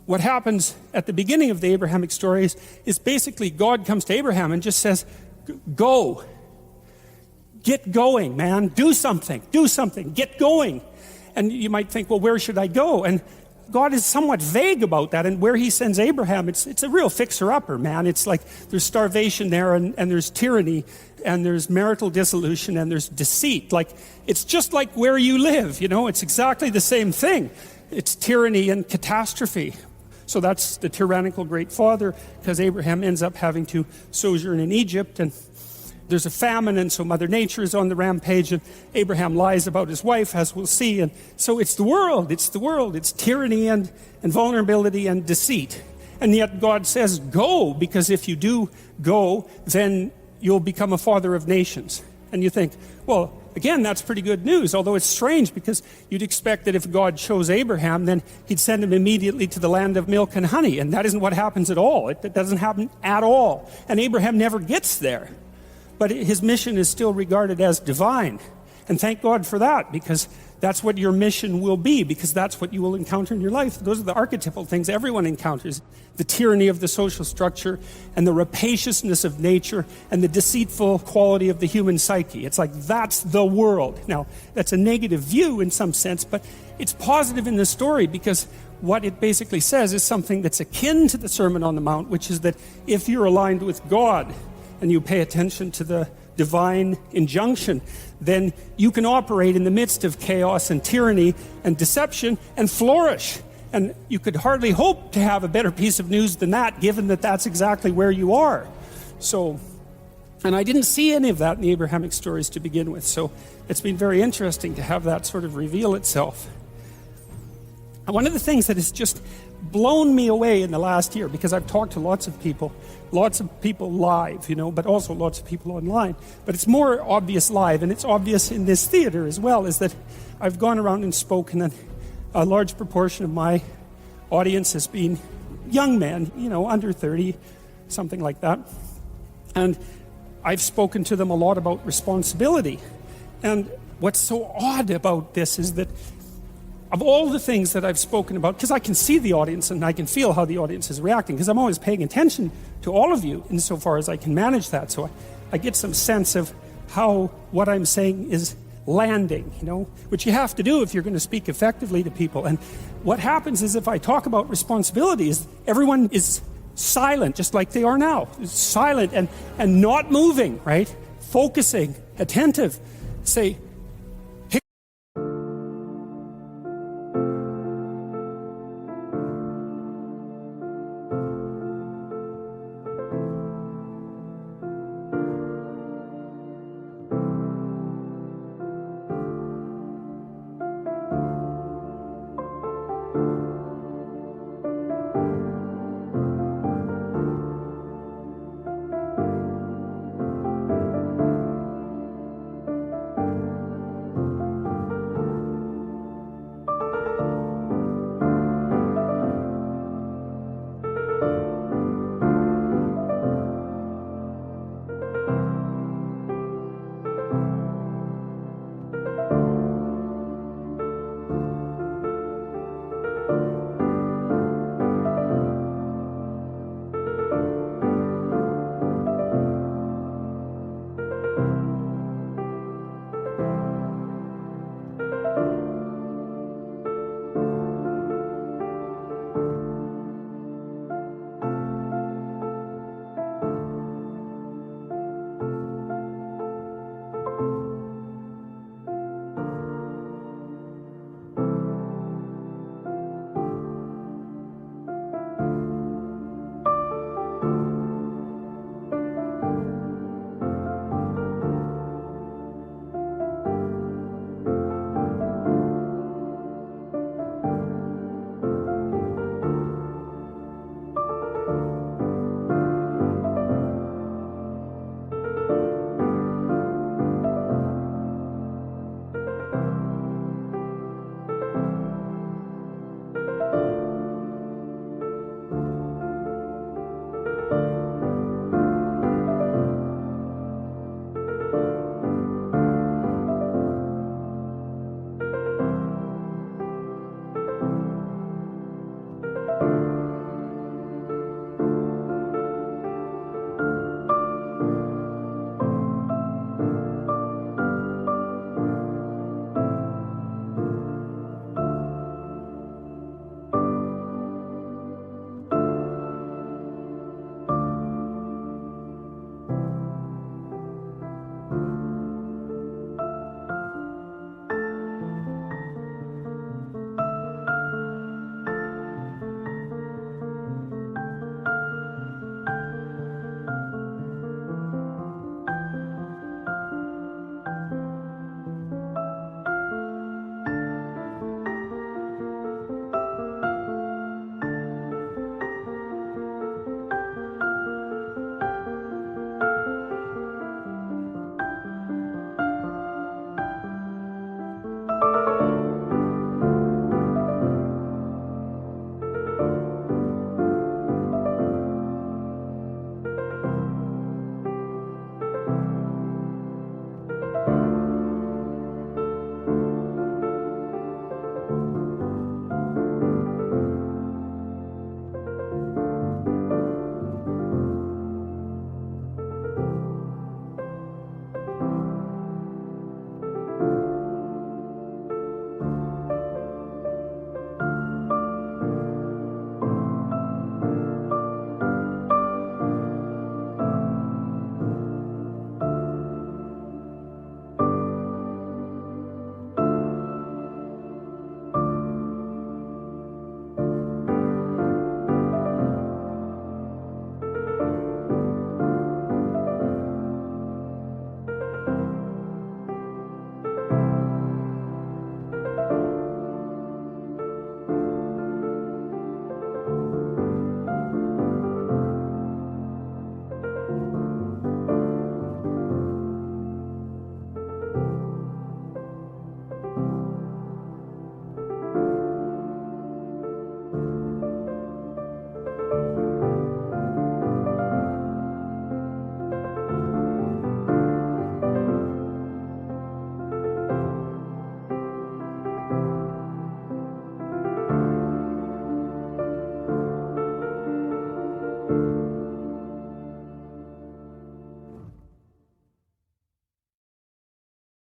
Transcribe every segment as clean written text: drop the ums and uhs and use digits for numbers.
what happens at the beginning of the Abrahamic stories is basically God comes to Abraham and just says, go. Get going, man. Do something. Get going. And you might think, well, where should I go? And God is somewhat vague about that. And where he sends Abraham, it's a real fixer-upper, man. It's like there's starvation there, and there's tyranny, and there's marital dissolution, and there's deceit. Like, it's just like where you live, It's exactly the same thing. It's tyranny and catastrophe. So that's the tyrannical great father, because Abraham ends up having to sojourn in Egypt, and there's a famine, and so Mother Nature is on the rampage, and Abraham lies about his wife, as we'll see. And so it's the world. It's tyranny and vulnerability and deceit. And yet God says, go, because if you do go, then you'll become a father of nations. And you think, well, again, that's pretty good news, although it's strange, because you'd expect that if God chose Abraham, then he'd send him immediately to the land of milk and honey. And that isn't what happens at all. It doesn't happen at all. And Abraham never gets there. But his mission is still regarded as divine. And thank God for that, because that's what your mission will be, because that's what you will encounter in your life. Those are the archetypal things everyone encounters. The tyranny of the social structure, and the rapaciousness of nature, and the deceitful quality of the human psyche. It's like, that's the world. Now, that's a negative view in some sense, but it's positive in the story, because what it basically says is something that's akin to the Sermon on the Mount, which is that if you're aligned with God, and you pay attention to the divine injunction, then you can operate in the midst of chaos and tyranny and deception and flourish. And you could hardly hope to have a better piece of news than that, given that that's exactly where you are. So, and I didn't see any of that in the Abrahamic stories to begin with, so it's been very interesting to have that sort of reveal itself. And one of the things that has just blown me away in the last year, because I've talked to lots of people live, but also lots of people online. But it's more obvious live, and it's obvious in this theater as well, is that I've gone around and spoken, and a large proportion of my audience has been young men, under 30, something like that. And I've spoken to them a lot about responsibility. And what's so odd about this is that of all the things that I've spoken about, because I can see the audience and I can feel how the audience is reacting, because I'm always paying attention to all of you insofar as I can manage that. So I get some sense of how what I'm saying is landing, which you have to do if you're going to speak effectively to people. And what happens is if I talk about responsibilities, everyone is silent, just like they are now. Silent and not moving, right? Focusing, attentive. Say,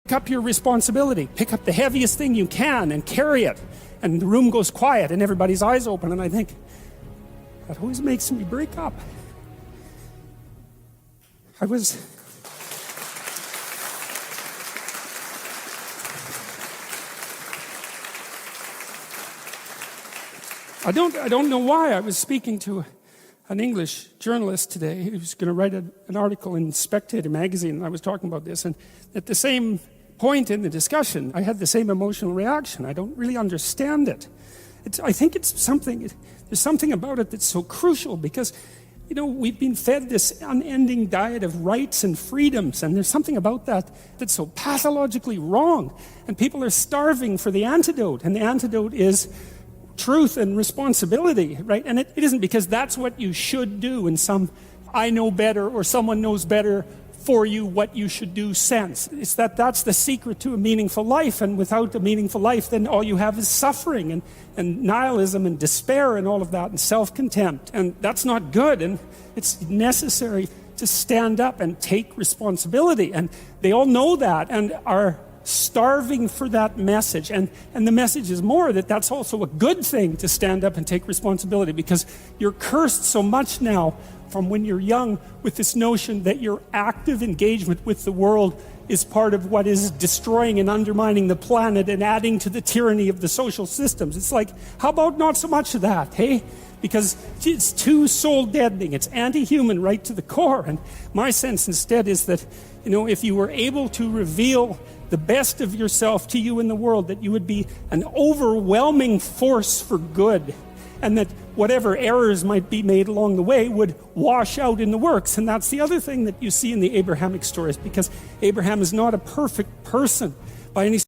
Pick up your responsibility. Pick up the heaviest thing you can and carry it. And the room goes quiet and everybody's eyes open. And I think, that always makes me break up. I don't know why. I was speaking to an English journalist today who was going to write an article in Spectator magazine, and I was talking about this, and at the same point in the discussion, I had the same emotional reaction. I don't really understand it. I think there's something about it that's so crucial, because, you know, we've been fed this unending diet of rights and freedoms, and there's something about that that's so pathologically wrong, and people are starving for the antidote, and the antidote is truth and responsibility, right? And it isn't because that's what you should do in some I know better or someone knows better for you what you should do sense. It's that's the secret to a meaningful life, and without a meaningful life, then all you have is suffering and nihilism and despair and all of that, and self-contempt, and that's not good. And it's necessary to stand up and take responsibility, and they all know that and are starving for that message. And the message is more that that's also a good thing, to stand up and take responsibility, because you're cursed so much now from when you're young with this notion that your active engagement with the world is part of what is destroying and undermining the planet and adding to the tyranny of the social systems. It's like, how about not so much of that, hey? Because it's too soul-deadening. It's anti-human right to the core. And my sense instead is that, you know, if you were able to reveal the best of yourself to you in the world, that you would be an overwhelming force for good, and that whatever errors might be made along the way would wash out in the works. And that's the other thing that you see in the Abrahamic stories, because Abraham is not a perfect person by any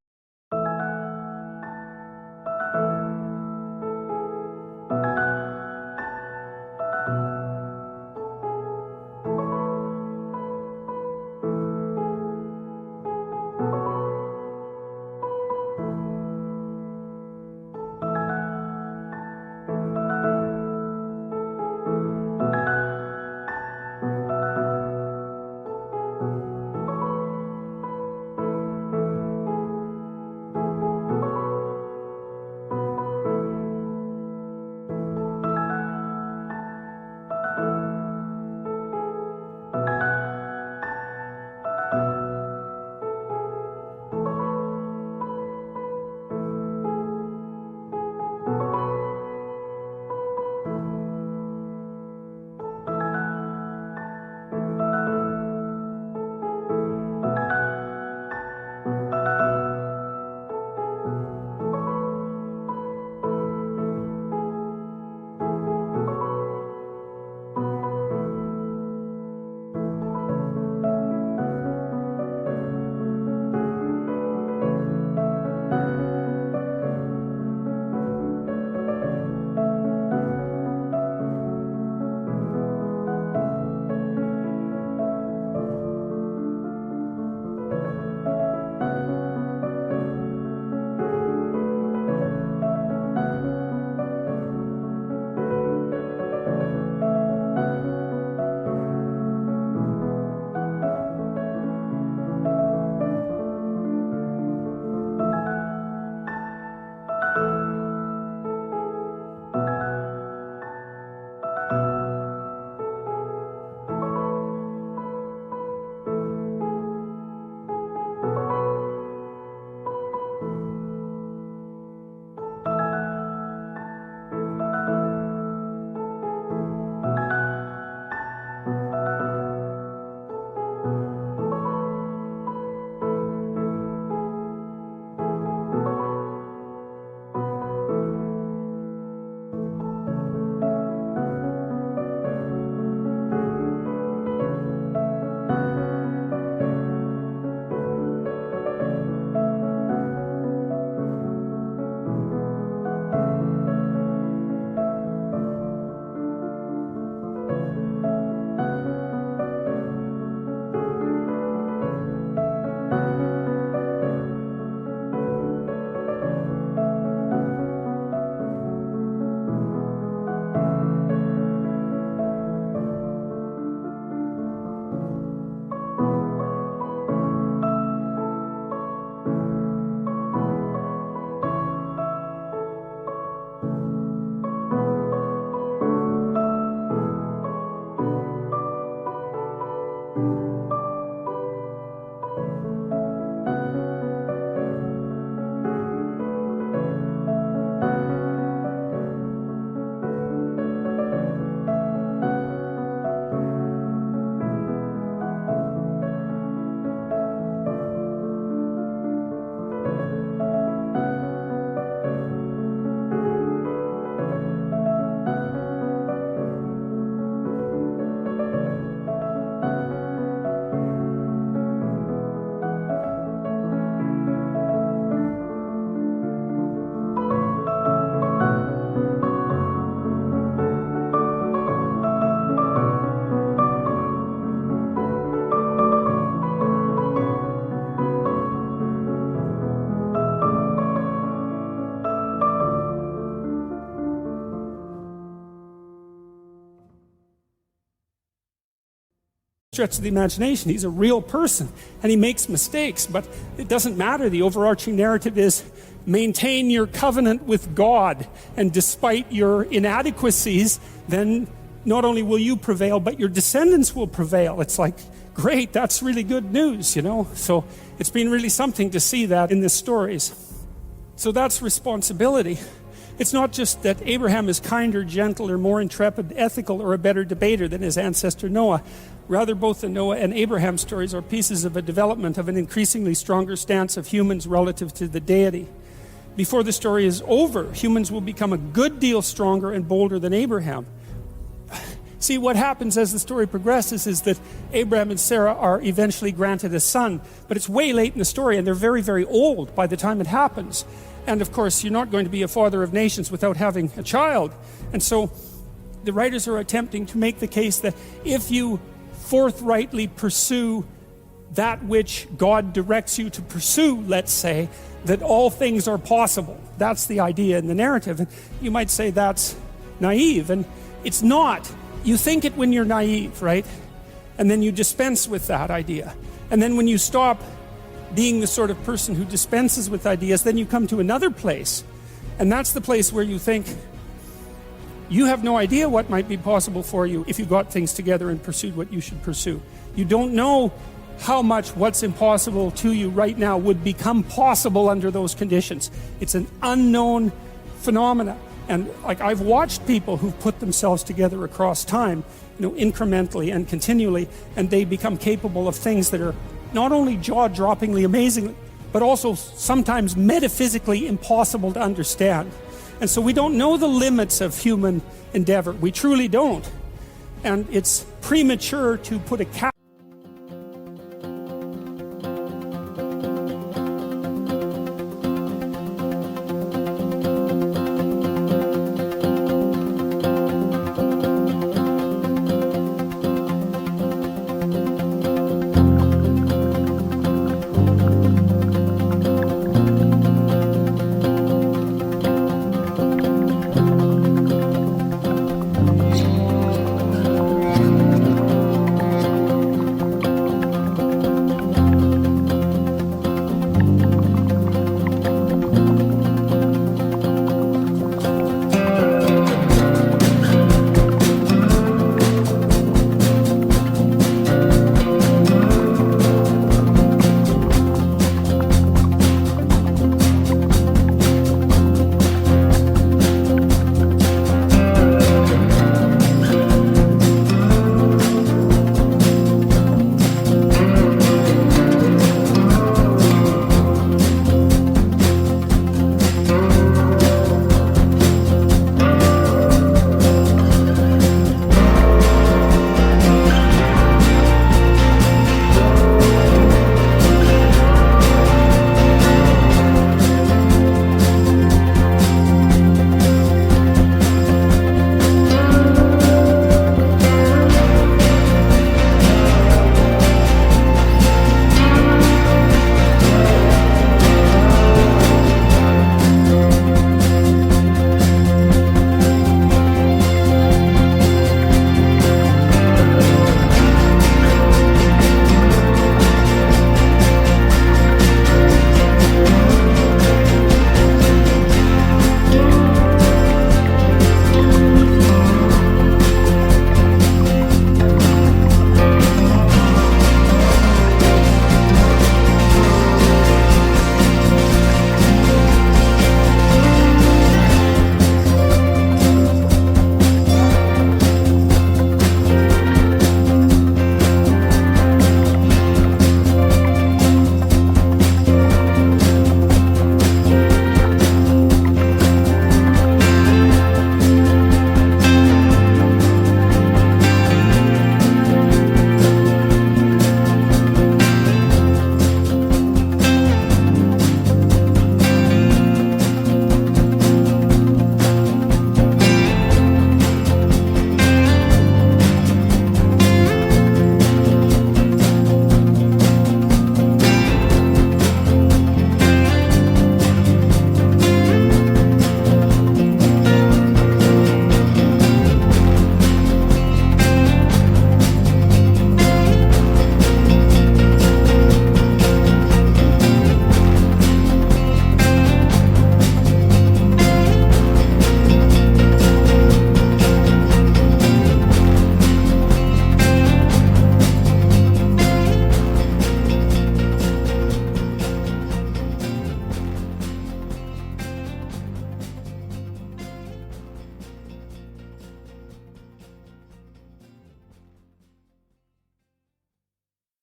stretch of the imagination. He's a real person, and he makes mistakes, but it doesn't matter. The overarching narrative is maintain your covenant with God, and despite your inadequacies, then not only will you prevail, but your descendants will prevail. It's like, great, that's really good news, you know? So it's been really something to see that in the stories. So that's responsibility. It's not just that Abraham is kinder, gentler, more intrepid, ethical, or a better debater than his ancestor Noah. Rather, both the Noah and Abraham stories are pieces of a development of an increasingly stronger stance of humans relative to the deity. Before the story is over, humans will become a good deal stronger and bolder than Abraham. See, what happens as the story progresses is that Abraham and Sarah are eventually granted a son, but it's way late in the story, and they're very, very old by the time it happens. And of course, you're not going to be a father of nations without having a child. And so the writers are attempting to make the case that if you forthrightly pursue that which God directs you to pursue, let's say, that all things are possible. That's the idea in the narrative. And you might say that's naive, and it's not. You think it when you're naive, right? And then you dispense with that idea. And then when you stop being the sort of person who dispenses with ideas, then you come to another place. And that's the place where you think you have no idea what might be possible for you if you got things together and pursued what you should pursue. You don't know how much what's impossible to you right now would become possible under those conditions. It's an unknown phenomena. And like, I've watched people who've put themselves together across time, incrementally and continually, and they become capable of things that are not only jaw-droppingly amazing, but also sometimes metaphysically impossible to understand. And so we don't know the limits of human endeavor. We truly don't. And it's premature to put a cap.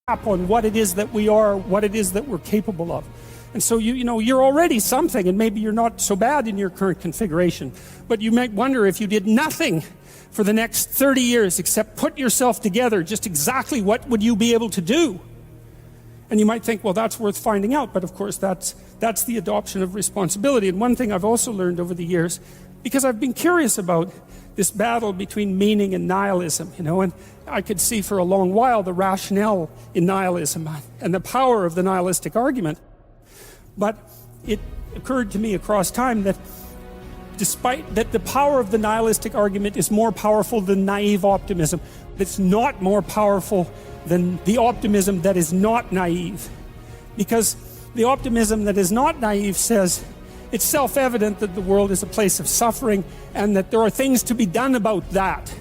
on what it is that we are, what it is that we're capable of. And so you know, you're already something, and maybe you're not so bad in your current configuration. But you might wonder, if you did nothing for the next 30 years except put yourself together, just exactly what would you be able to do? And you might think, well, that's worth finding out. But of course, that's the adoption of responsibility. And one thing I've also learned over the years, because I've been curious about this battle between meaning and nihilism, you know, and I could see for a long while the rationale in nihilism and the power of the nihilistic argument. But it occurred to me across time that despite that, the power of the nihilistic argument is more powerful than naive optimism. It's not more powerful than the optimism that is not naive. Because the optimism that is not naive says it's self-evident that the world is a place of suffering and that there are things to be done about that.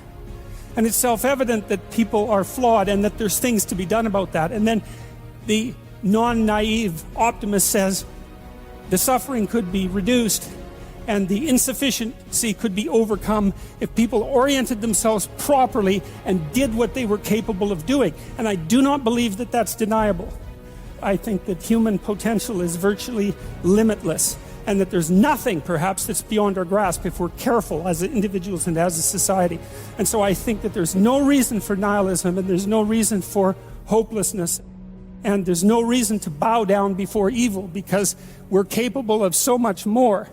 And it's self-evident that people are flawed and that there's things to be done about that. And then the non-naive optimist says the suffering could be reduced and the insufficiency could be overcome if people oriented themselves properly and did what they were capable of doing. And I do not believe that that's deniable. I think that human potential is virtually limitless, and that there's nothing perhaps that's beyond our grasp if we're careful as individuals and as a society. And so I think that there's no reason for nihilism, and there's no reason for hopelessness, and there's no reason to bow down before evil, because we're capable of so much more.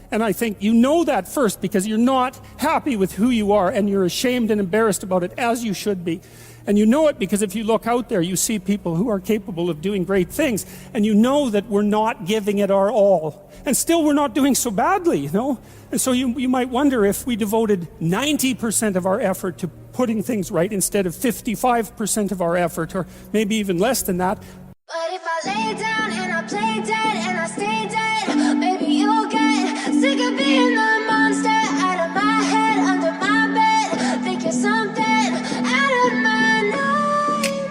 And I think you know that first, because you're not happy with who you are, and you're ashamed and embarrassed about it, as you should be. And you know it because if you look out there, you see people who are capable of doing great things, and you know that we're not giving it our all. And still we're not doing so badly, you know? And so you might wonder if we devoted 90% of our effort to putting things right instead of 55% of our effort, or maybe even less than that. But if I lay down and I play dead and I stay dead, maybe you'll get sick of being the monster out of my head, under my bed. Think you're something out of my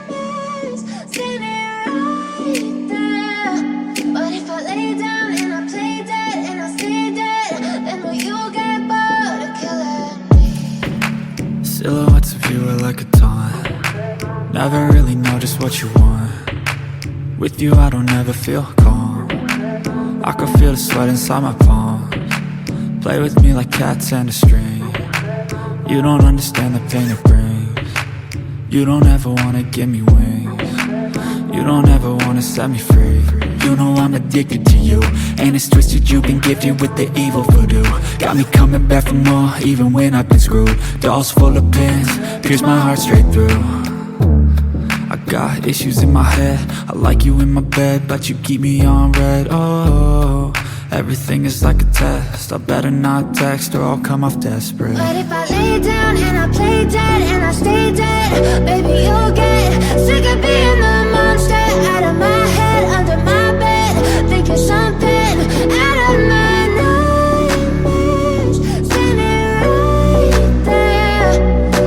nightmares, standing right there. But if I lay down and I play dead and I stay dead, then will you get bored of killing me? Silhouettes of you are like a taunt. Never really know just what you want. With you I don't ever feel calm. I can feel the sweat inside my palms. Play with me like cats and a string. You don't understand the pain it brings. You don't ever wanna give me wings. You don't ever wanna set me free. You know I'm addicted to you, and it's twisted, you've been gifted with the evil voodoo. Got me coming back for more, even when I've been screwed. Dolls full of pins, pierce my heart straight through. I got issues in my head, I like you in my bed, but you keep me on red. Oh, everything is like a test, I better not text or I'll come off desperate. But if I lay down and I play dead and I stay dead, baby you'll get sick of being the monster out of my head, under my bed. Think you're something out of my nightmares, standing right there.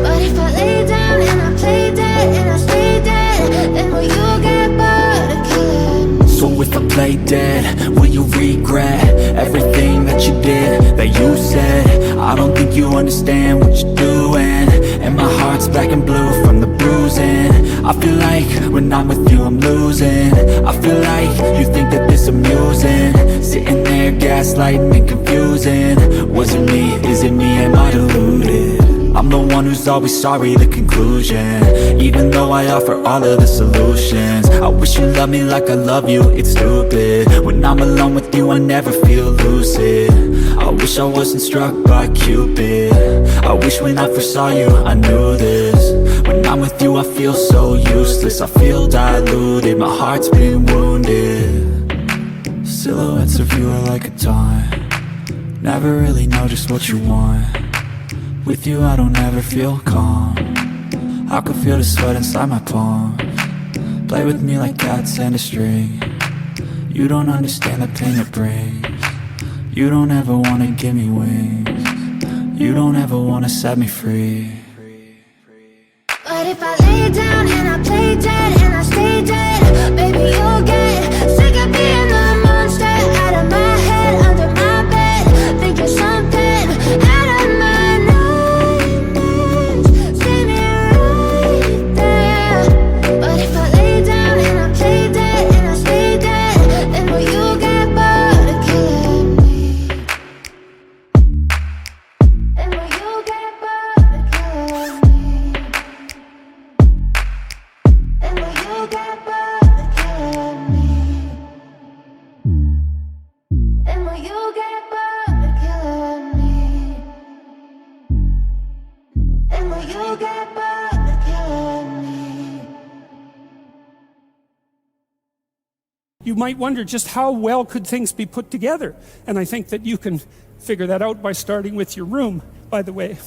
But if I lay down and I play dead and I stay dead, then will you get bored of killing me? So if I play dead, will you regret everything that you did, that you said? I don't think you understand what you're doing, and my heart's black and blue from the bruising. I feel like when I'm with you I'm losing. I feel like you think that this amusing, sitting there gaslighting and confusing. Was it me? Is it me? Am I deluded? I'm the one who's always sorry, the conclusion, even though I offer all of the solutions. I wish you loved me like I love you, it's stupid. When I'm alone with you I never feel lucid. I wish I wasn't struck by Cupid. I wish when I first saw you I knew this. When I'm with you I feel so useless, I feel diluted, my heart's been wounded. Silhouettes of you are like a taunt. Never really know just what you want. With you I don't ever feel calm. I can feel the sweat inside my palms. Play with me like cats and a string. You don't understand the pain it brings. You don't ever wanna give me wings. You don't ever wanna set me free. But if I lay down and I play dead and I stay dead, baby you'll get sick of being the monster out of my head, under my bed. Think you're something out of my nightmares, standing right there. But if I lay down when you get bored of killing me. And when you get bored of killing me. You might wonder just how well could things be put together. And I think that you can figure that out by starting with your room, by the way.